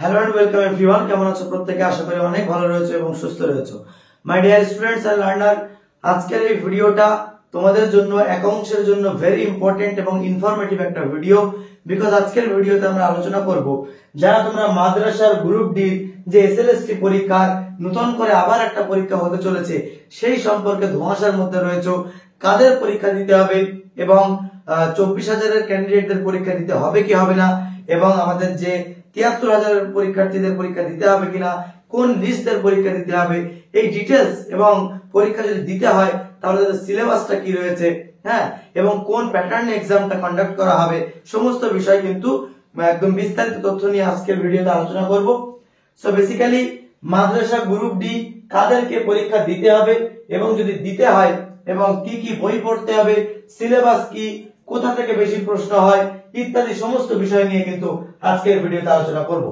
Hello and welcome everyone. কেমন আছো প্রত্যেকে? আশা করি অনেক ভালো রয়েছে এবং সুস্থ রয়েছে। My dear students and learner, আজকের এই ভিডিওটা তোমাদের জন্য অ্যাকাউন্টসের জন্য ভেরি ইম্পর্টেন্ট এবং ইনফরমেটিভ একটা ভিডিও। বিকজ আজকের ভিডিওতে আমরা আলোচনা করব যারা তোমরা মাদ্রাসার গ্রুপ ডি যে এসএলএসটি পরীক্ষার নতুন করে আবার একটা পরীক্ষা হতে চলেছে সেই সম্পর্কে ধোঁয়াশার মধ্যে রয়েছে, কাদের পরীক্ষা দিতে হবে এবং 24,000-এর ক্যান্ডিডেটদের পরীক্ষা দিতে হবে কি হবে না, এবং আমাদের যে 73,000 পরীক্ষার্থীদের পরীক্ষা দিতে হবে কিনা, কোন লিস্টদের পরীক্ষা দিতে হবে, এই ডিটেলস এবং পরীক্ষা যদি দিতে হয় তাহলে তাদের সিলেবাসটা কি রয়েছে, হ্যাঁ, এবং কোন প্যাটার্নে এক্সামটা কন্ডাক্ট করা হবে, সমস্ত বিষয় কিন্তু একদম বিস্তারিত তথ্য নিয়ে আজকের ভিডিওতে আলোচনা করব। সো বেসিক্যালি মাদ্রাসা গ্রুপ ডি কাদেরকে পরীক্ষা দিতে হবে এবং যদি দিতে হয় এবং কি কি বই পড়তে হবে, সিলেবাস কি, কোথা থেকে বেশি প্রশ্ন হয় ইত্যাদি সমস্ত বিষয় নিয়ে কিন্তু আজকের ভিডিওতে আলোচনা করব।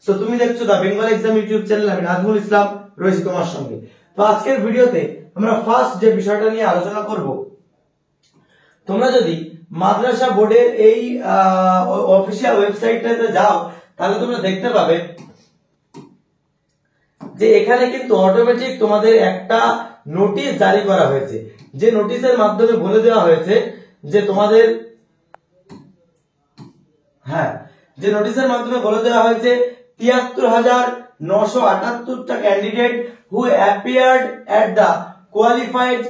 সো তুমি দেখছো দা বেঙ্গল এক্সাম ইউটিউব চ্যানেল, আমি নাজমুল ইসলাম রয়েছি তোমার সঙ্গে। তো আজকের ভিডিওতে আমরা ফার্স্ট যে বিষয়টা নিয়ে আলোচনা করব, তোমরা যদি মাদ্রাসা বোর্ডের এই অফিসিয়াল ওয়েবসাইটটাতে যাও তাহলে তোমরা দেখতে পাবে যে এখানে কিন্তু অটোমেটিক তোমাদের একটা নোটিশ জারি করা হয়েছে, যে নোটিশের মাধ্যমে বলে দেওয়া হয়েছে যে তোমাদের যে নোটিশের মাধ্যমে বলে দেওয়া হয়েছে 73,978টা candidate who appeared at the qualified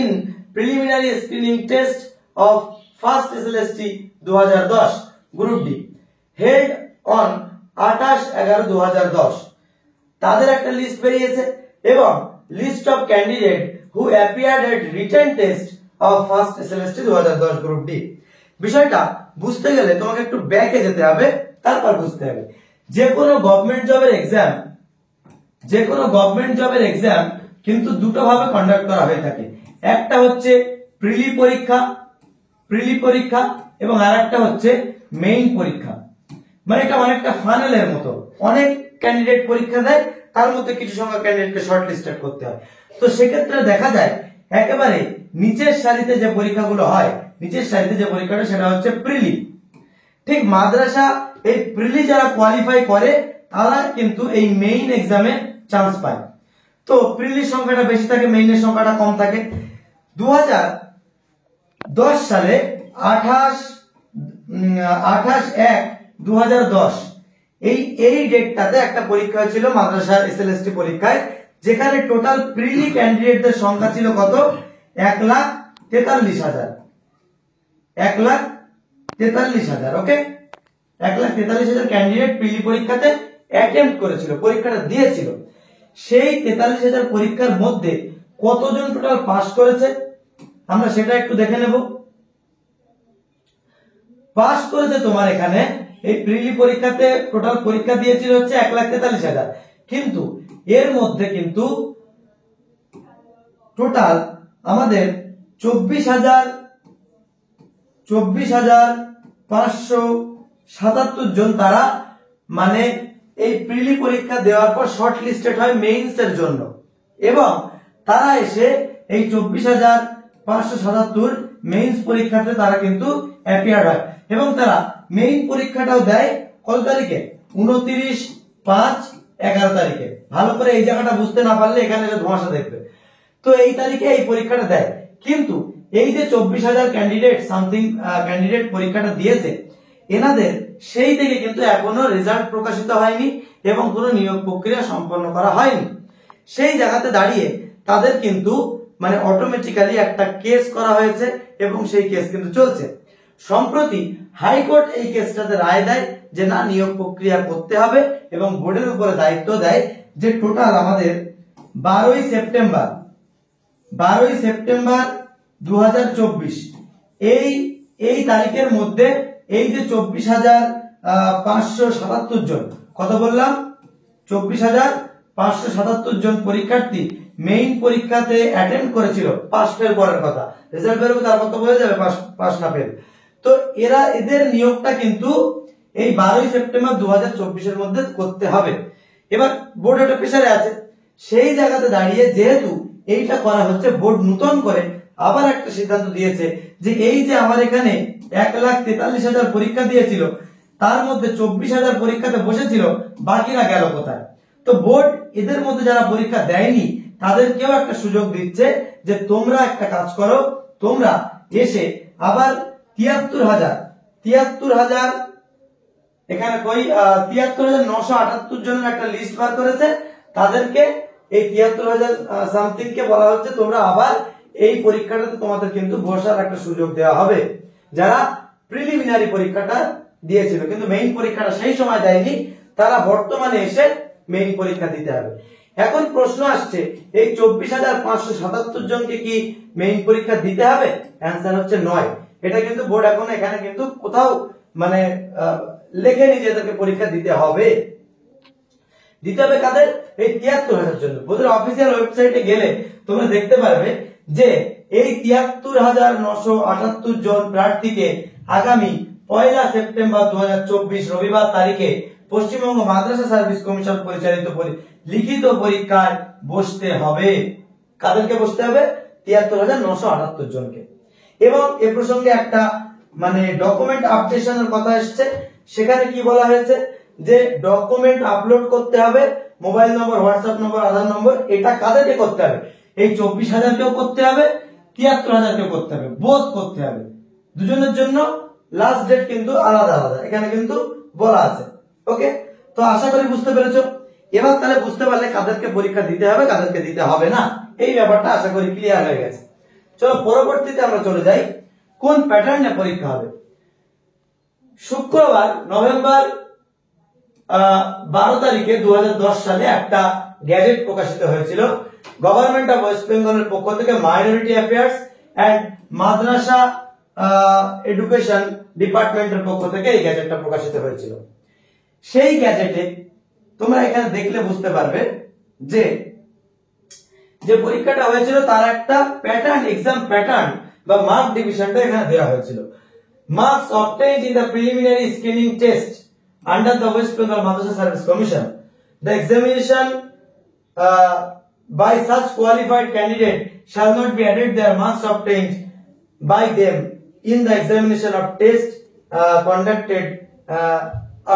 in preliminary screening test of first SLST 2010 group D held on 28/11/2010 তাদের একটা লিস্ট বেরিয়েছে এবং list of candidate who appeared at written test of first SLST 2010 group D. বিষয়টা বুঝতে গেলে তোমাকে একটু ব্যাকে যেতে হবে, তারপর বুঝতে হবে যে কোনো গভর্নমেন্ট জবের এক্সাম কিন্তু দুটো ভাবে কন্ডাক্ট করা হয়ে থাকে। একটা হচ্ছে প্রিলি পরীক্ষা এবং আরেকটা হচ্ছে মেইন পরীক্ষা। মানে এটা অনেকটা ফানেলের মতো, অনেক ক্যান্ডিডেট পরীক্ষা দেয়, তার মধ্যে কিছু সংখ্যক ক্যান্ডিডেটকে শর্ট লিস্টেড করতে হয়। তো সেক্ষেত্রে দেখা যায় একেবারে নিচের সারিতে যে পরীক্ষাগুলো হয়, নিচের সারিতে যে পরীক্ষাটা সেটা হচ্ছে প্রিলি। ঠিক মাদ্রাসা এই প্রিলি যারা কোয়ালিফাই করে তারা কিন্তু এই মেইন এক্সামে চান্স পায়। তো প্রিলির সংখ্যাটা বেশি থাকে, মেইনের সংখ্যাটা কম থাকে। 2010 সালে 28/1/2010 এই ডেটটাতে একটা পরীক্ষা ছিল মাদ্রাসা এসএলএসটি পরীক্ষায়, যেখানে টোটাল প্রিলি ক্যান্ডিডেটদের সংখ্যা ছিল কত? 1,43,000। 1,43,000, ওকে, 1,43,000 ক্যান্ডিডেট প্রিলি পরীক্ষাতে অ্যাটেম্প্ট করেছিল, পরীক্ষাটা দিয়েছিল। সেই 43,000 পরীক্ষার মধ্যে কতজন টোটাল পাস করেছে আমরা সেটা একটু দেখে নেব। পাস করেছে তোমার এখানে এই প্রিলি পরীক্ষাতে টোটাল পরীক্ষা দিয়েছিল হচ্ছে 1,43,000, কিন্তু এর মধ্যে কিন্তু টোটাল আমাদের 24,577 জন তারা মানে এই প্রিলি পরীক্ষা দেওয়ার পর শর্ট লিস্টেড হয় মেইনস এর জন্য, এবং তারা এসে এই 24,577 মেইনস পরীক্ষাতে তারা কিন্তু অ্যাপিয়ার্ড হয় এবং তারা মেইন পরীক্ষাটাও দেয় কত তারিখে? 29/5/11 তারিখে। ভালো করে এই জায়গাটা বুঝতে না পারলে এখানে ধোঁয়াশা দেখবে। তো এই তারিখে এই পরীক্ষাটা দেয়, কিন্তু এই যে 24,000 ক্যান্ডিডেট সামথিং ক্যান্ডিডেট পরীক্ষাটা দিয়েছে, এনাদের সেই থেকে কিন্তু এখনো রেজাল্ট প্রকাশিত হয়নি এবং কোনো নিয়োগ প্রক্রিয়া সম্পন্ন করা হয়নি। সেই জায়গাতে দাঁড়িয়ে তাদের কিন্তু মানে অটোমেটিক্যালি একটা কেস করা হয়েছে এবং সেই কেস কিন্তু চলছে। সম্প্রতি হাইকোর্ট এই কেসটাতে রায় দেয় যে না, নিয়োগ প্রক্রিয়া করতে হবে এবং বোর্ডের উপরে দায়িত্ব দেয় যে টোটাল আমাদের 12ই সেপ্টেম্বর 2024 এই তারিখের মধ্যে এই যে 24,577 জন, কত বললাম? 24,577 জন পরীক্ষার্থী মেইন পরীক্ষাতে অ্যাটেন্ড করেছিল। পাস ফেল পরের কথা, রেজাল্ট বেরোবে তারপর তো বোঝা যাবে পাস না ফেল। তো এদের নিয়োগটা কিন্তু এই 12ই সেপ্টেম্বর 2024 এর মধ্যে করতে হবে। এবার বোর্ড একটা প্রেসারে আছে, সেই জায়গাতে দাঁড়িয়ে যেহেতু এইটা করা হচ্ছে, বোর্ড নতুন করে আবার একটা সিদ্ধান্ত দিয়েছে যে এই যে আমার এখানে 1,43,000 পরীক্ষা দিয়েছিল তার মধ্যে 24,000 পরীক্ষাতে বসেছিল, বাকিরা গেল কোথায়? তো বোর্ড এদের মধ্যে যারা পরীক্ষা দেয়নি তাদেরকেও একটা সুযোগ দিচ্ছে যে তোমরা একটা কাজ করো, তোমরা এসে আবার 73,000 এখানে কই 73,978 জনের একটা লিস্ট বার করেছে, তাদেরকে এই 73,000 সামথিং কে বলা হচ্ছে তোমরা আবার এই পরীক্ষাটাতে তোমাদের কিন্তু বসার একটা সুযোগ দেওয়া হবে, যারা প্রিলিমিনারি পরীক্ষাটা দিয়েছিল কিন্তু মেইন পরীক্ষাটা সেই সময় দেয়নি, তারা বর্তমানে এসে মেইন পরীক্ষা দিতে হবে। এখন প্রশ্ন আসছে এই 24,577 জনকে কি মেইন পরীক্ষা দিতে হবে? অ্যান্সার হচ্ছে নয়। এটা কিন্তু বোর্ড এখন এখানে কিন্তু কোথাও মানে লেখেনি যে এদেরকে পরীক্ষা দিতে হবে। দিতে হবে কাদের? এই 73,000 জন। বোর্ডের অফিসিয়াল ওয়েবসাইটে গেলে তোমরা দেখতে পারবে যে এই 73,978 জন প্রার্থীকে আগামী 1 সেপ্টেম্বর 2024 রবিবার তারিখে পশ্চিমবঙ্গ মাদ্রাসা সার্ভিস কমিশন পরিচালিত লিখিত পরীক্ষায় বসতে হবে। কাদেরকে বসতে হবে? 73,978 জনকে। এবং এ প্রসঙ্গে একটা মানে ডকুমেন্ট আপডেশনের কথা এসেছে, সেখানে কি বলা হয়েছে যে ডকুমেন্ট আপলোড করতে হবে, মোবাইল নম্বর, হোয়াটসঅ্যাপ নম্বর, আধার নম্বর, এটা কাদেরকে করতে হবে? এই 24,000 কেও করতে হবে, 73,000 কেও করতে হবে, বোধ করতে হবে। দুজনের জন্য লাস্ট ডেট কিন্তু আলাদা আলাদা এখানে কিন্তু বলা আছে। ওকে, তো আশা করি বুঝতে পেরেছো। এবার তাহলে বুঝতে পারলে কাদেরকে পরীক্ষা দিতে হবে, কাদেরকে দিতে হবে না, এই ব্যাপারটা আশা করি ক্লিয়ার হয়ে গেছে। চলো পরবর্তীতে আমরা চলে যাই কোন প্যাটার্নে পরীক্ষা হবে। শুক্রবার নভেম্বর 12 তারিখে 2010 সালে একটা গ্যাজেট প্রকাশিত হয়েছিল গভর্নমেন্ট অফ ওয়েস্ট বেঙ্গলের পক্ষ থেকে, মাইনরিটি অ্যাফেয়ার্স এন্ড মাদ্রাসা এডুকেশন ডিপার্টমেন্টের পক্ষ থেকে এই গ্যাজেটটা প্রকাশিত হয়েছিল। সেই গ্যাজেটে তোমরা এখানে দেখলে বুঝতে পারবে যে যে পরীক্ষাটা হয়েছিল তার একটা প্যাটার্ন, এক্সাম প্যাটার্ন বা মার্ক ডিভিশনটা এখানে দেওয়া হয়েছিল। Marks obtained in the preliminary screening test under the West Bengal Madrasa Service Commission, the examination by such qualified candidate shall not be added their marks obtained by them in the examination of test conducted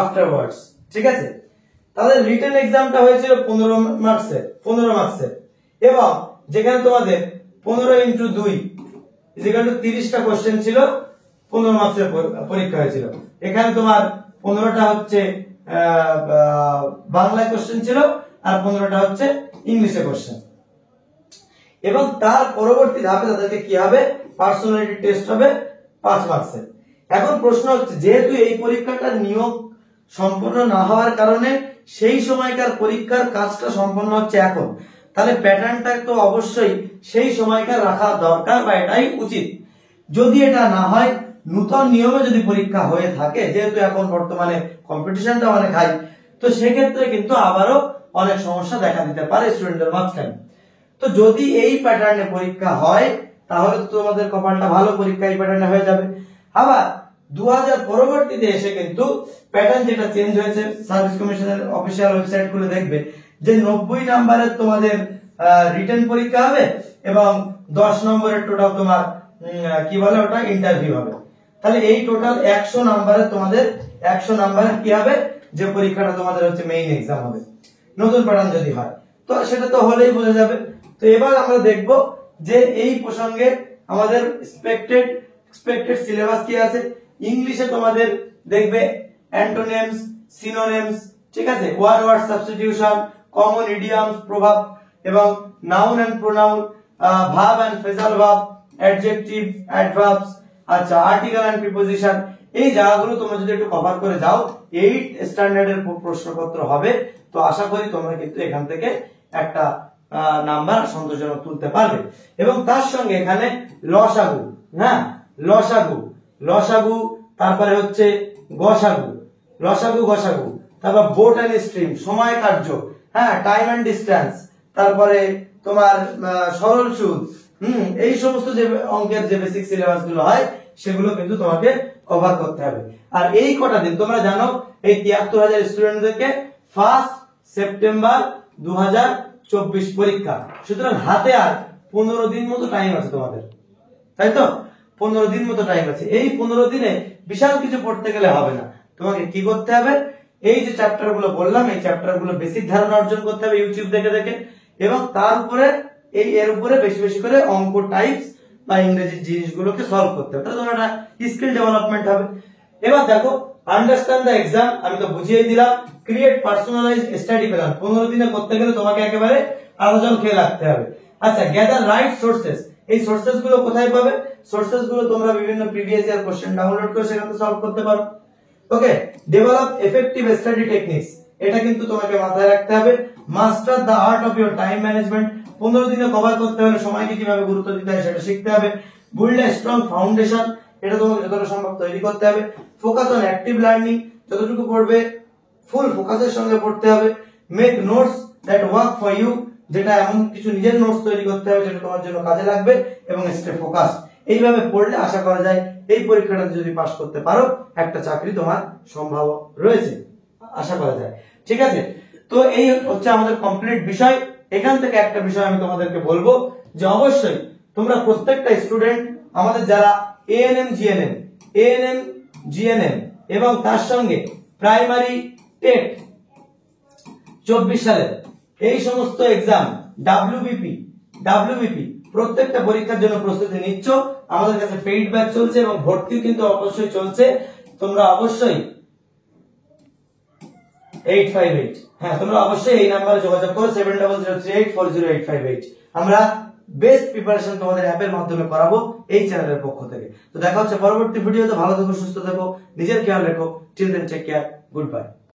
afterwards। ঠিক আছে, তাহলে written এক্সামটা হয়েছিল 15 মার্কসের এবং যেখানে তোমাদের 15 × 2 30টা question ছিল, 15 মার্কসের পরীক্ষা হয়েছিল। এখানে তোমার 15টা হচ্ছে বাংলায় কোশ্চেন ছিল আর 15টা হচ্ছে ইংলিশে কোশ্চেন। এবং তার পরবর্তী ধাপে তাদেরকে কি হবে? পার্সোনালিটি টেস্ট হবে 5 মার্কসের। এখন প্রশ্ন হচ্ছে যেহেতু এই পরীক্ষাটা নিয়োগ সম্পন্ন না হওয়ার কারণে সেই সময়কার পরীক্ষার কাজটা সম্পন্ন হচ্ছে এখন, তাহলে প্যাটার্নটা তো অবশ্যই সেই সময়কার রাখা দরকার বা এটাই উচিত। যদি এটা না হয়, নতুন নিয়মে যদি পরীক্ষা হয়ে থাকে, যেহেতু এখন বর্তমানে কম্পিটিশনটা অনেক হাই, তো সেক্ষেত্রে কিন্তু আবারও অনেক সমস্যা দেখা দিতে পারে স্টুডেন্টদের মাঝখানে। তো যদি এই প্যাটার্নে পরীক্ষা হয় তাহলে তো তোমাদের কপালটা ভালো, পরীক্ষা এই প্যাটার্নে হয়ে যাবে। আবার 2000 পরবর্তীতে এসে কিন্তু প্যাটার্ন যেটা চেঞ্জ হয়েছে, সার্ভিস কমিশনের অফিসিয়াল ওয়েবসাইট খুলে দেখবে যে 90 নম্বরের তোমাদের রিটেন পরীক্ষা হবে এবং 10 নম্বরের টোটাল তোমার কি বলে ওটা ইন্টারভিউ হবে। তাহলে এই টোটাল 100 নম্বরের তোমাদের 100 নম্বরের কি হবে? যে পরীক্ষাটা তোমাদের হচ্ছে মেইন এক্সাম হবে নতুন প্যাটার্ন যদি হয়, তো সেটা তো হলেই বোঝা যাবে। তো এবার আমরা দেখব যে এই প্রসঙ্গে আমাদের এক্সপেক্টেড সিলেবাস কি আছে। ইংলিশে তোমাদের দেখবে অ্যান্টোনিমস, সিনোনিমস, ঠিক আছে, ওয়ার্ড সাবস্টিটিউশন, কমন ইডিয়মস, প্রভাব এবং noun and pronoun, verb and phrasal verb, adjective, adverbs, আচ্ছা আর্টিকেল এন্ড প্রিপোজিশন, এই জায়গাগুলো তোমরা যদি একটু কভার করে যাও 8 স্ট্যান্ডার্ডের প্রশ্নপত্র হবে। তো আশা করি তোমরা কিন্তু এখান থেকে একটা নাম্বার সন্তোষজনক তুলতে পারবে। এবং তার সঙ্গে এখানে লসাগু, হ্যাঁ লসাগু, তারপরে হচ্ছে গসাগু, তারপর বোট এন্ড স্ট্রিম, সময় কার্য, হ্যাঁ টাইম এন্ড ডিস্টেন্স, তারপরে তোমার সরল সুদ, এই সমস্ত যে অঙ্কের যে বেসিক সিলেবাস গুলো হয় সেগুলো কিন্তু তোমাকে কভার করতে হবে। আর এই কটা দিন তোমরা জানো এই 73,000 স্টুডেন্টদেরকে 1 সেপ্টেম্বর 2024 পরীক্ষা, সুতরাং হাতে আর 15 দিন মতো টাইম আছে তোমাদের, তাই তো 15 দিন মতো টাইম আছে। এই 15 দিনে বিশাল কিছু পড়তে গেলে হবে না, তোমাকে কি করতে হবে, এই যে চ্যাপ্টার গুলো বললাম এই চ্যাপ্টার গুলো বেসিক ধারণা অর্জন করতে হবে ইউটিউব দেখে দেখে, এবং তার উপরে এর উপরে বেশি বেশি করে অঙ্ক টাইপস বা ইংরেজি জিনিসগুলোকে সলভ করতে হবে, তাহলে তোমার একটা স্কিল ডেভেলপমেন্ট হবে। এবার দেখো আন্ডারস্ট্যান্ড দ্য এক্সাম, আমি তো বুঝিয়ে দিলাম। ক্রিয়েট পার্সোনালাইজড স্টাডি প্ল্যান, 15 দিনে করতে গেলে তোমাকে একেবারে আলোচনা খেয়ে রাখতে হবে। আচ্ছা, গ্যাদার রাইট সোর্সেস, এই সোর্সেস গুলো কোথায় পাবে? সোর্সেস গুলো তোমরা বিভিন্ন প্রিভিয়াস ইয়ার কোশ্চেন ডাউনলোড করে সেখানে সলভ করতে পারো। ওকে, ডেভেলপ এফেক্টিভ স্টাডি টেকনিক্স, এটা কিন্তু তোমাকে মাথায় রাখতে হবে। Master the art of your time management, 15 দিনে কভার করতে হলে সময়কে কিভাবে গুরুত্ব দিতে হয় সেটা শিখতে হবে। বিল্ড আ স্ট্রং ফাউন্ডেশন, এটা তোমাকে যতটা সম্ভব তৈরি করতে হবে। ফোকাস অন অ্যাক্টিভ লার্নিং, যতটুকু পড়বে ফুল ফোকাসের সঙ্গে পড়তে হবে। Make notes that work for you, যেটা এমন কিছু নিজের নোটস তৈরি করতে হবে যেটা তোমার জন্য কাজে লাগবে, এবং স্টে ফোকাস। এইভাবে পড়লে আশা করা যায় এই পরীক্ষাটা যদি পাস করতে পারো একটা চাকরি তোমার সম্ভব রয়েছে, আশা করা যায়। ঠিক আছে, তো এই হচ্ছে আমাদের কমপ্লিট বিষয়। এখান থেকে একটা বিষয় আমি তোমাদেরকে বলবো যে অবশ্যই তোমরা প্রত্যেকটা স্টুডেন্ট আমাদের যারা এএনএম জিএনএম এবং তার সঙ্গে প্রাইমারি টেট 24 সালের এই সমস্ত এক্সাম ডাব্লিউবিপি প্রত্যেকটা পরীক্ষার জন্য প্রস্তুতি নিচ্ছ। আমাদের কাছে পেইড ব্যাচ চলছে এবং ভর্তিও কিন্তু অবশ্যই চলছে। তোমরা অবশ্যই 858, হ্যাঁ তোমরা অবশ্যই এই নাম্বারে যোগাযোগ করো 7003840858। আমরা বেস্ট প্রিপারেশন তোমাদের অ্যাপের মাধ্যমে করাবো এই চ্যানেলের পক্ষ থেকে। তো দেখা হচ্ছে পরবর্তী ভিডিওতে। ভালো থেকো, সুস্থ থেকো, নিজের খেয়াল রেখো। Till then take care, good bye.